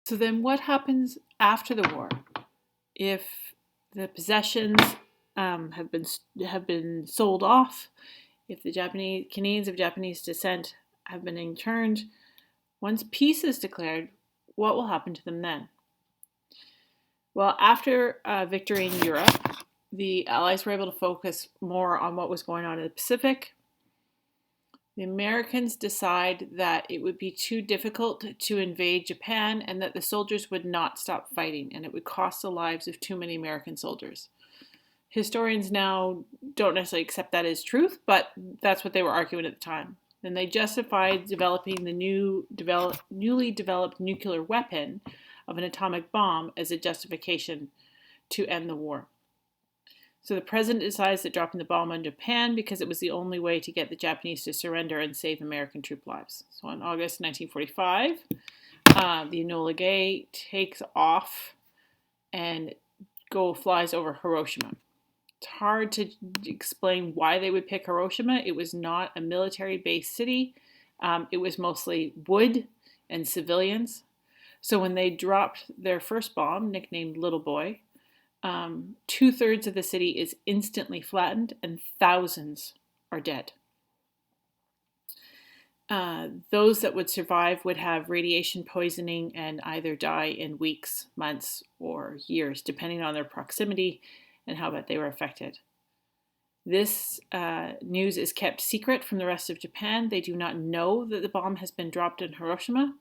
So then what happens after the war? If the possessions have been sold off, if the Canadians of Japanese descent have been interned, once peace is declared, what will happen to them then? Well, after victory in Europe, the Allies were able to focus more on what was going on in the Pacific. The Americans decide that it would be too difficult to invade Japan and that the soldiers would not stop fighting and it would cost the lives of too many American soldiers. Historians now don't necessarily accept that as truth, but that's what they were arguing at the time. And they justified developing the newly developed nuclear weapon of an atomic bomb as a justification to end the war. So the president decides that dropping the bomb on Japan because it was the only way to get the Japanese to surrender and save American troop lives. So on August 1945, the Enola Gay takes off and flies over Hiroshima. It's hard to explain why they would pick Hiroshima. It was not a military-based city. It was mostly wood and civilians. So when they dropped their first bomb, nicknamed Little Boy, 2/3 of the city is instantly flattened and thousands are dead. Those that would survive would have radiation poisoning and either die in weeks, months, or years, depending on their proximity and how bad they were affected. This news is kept secret from the rest of Japan. They do not know that the bomb has been dropped in Hiroshima.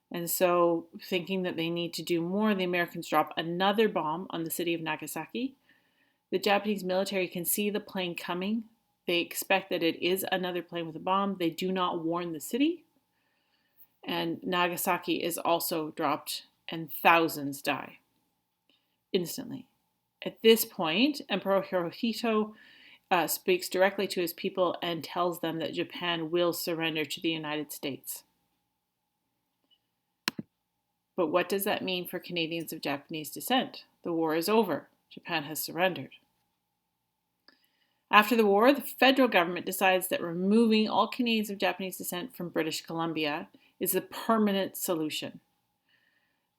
And so, thinking that they need to do more, the Americans drop another bomb on the city of Nagasaki. The Japanese military can see the plane coming. They expect that it is another plane with a bomb. They do not warn the city. And Nagasaki is also dropped, and thousands die instantly. At this point, Emperor Hirohito speaks directly to his people and tells them that Japan will surrender to the United States. But what does that mean for Canadians of Japanese descent? The war is over. Japan has surrendered. After the war, the federal government decides that removing all Canadians of Japanese descent from British Columbia is the permanent solution.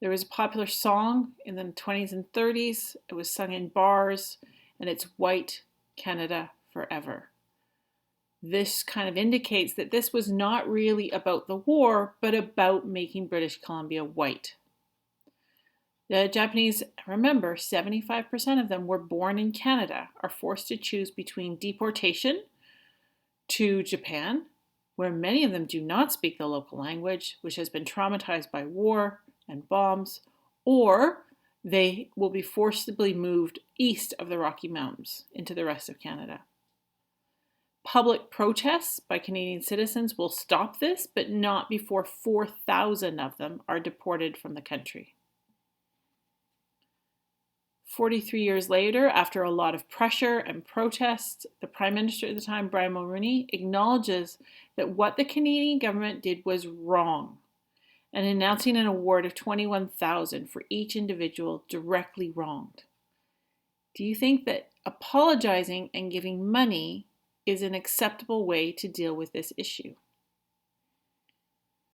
There was a popular song in the 20s and 30s. It was sung in bars, and it's White Canada Forever. This kind of indicates that this was not really about the war, but about making British Columbia white. The Japanese, remember, 75% of them were born in Canada, are forced to choose between deportation to Japan, where many of them do not speak the local language, which has been traumatized by war and bombs, or they will be forcibly moved east of the Rocky Mountains into the rest of Canada. Public protests by Canadian citizens will stop this, but not before 4,000 of them are deported from the country. 43 years later, after a lot of pressure and protests, the Prime Minister at the time, Brian Mulroney, acknowledges that what the Canadian government did was wrong, and announcing an award of $21,000 for each individual directly wronged. Do you think that apologizing and giving money is an acceptable way to deal with this issue?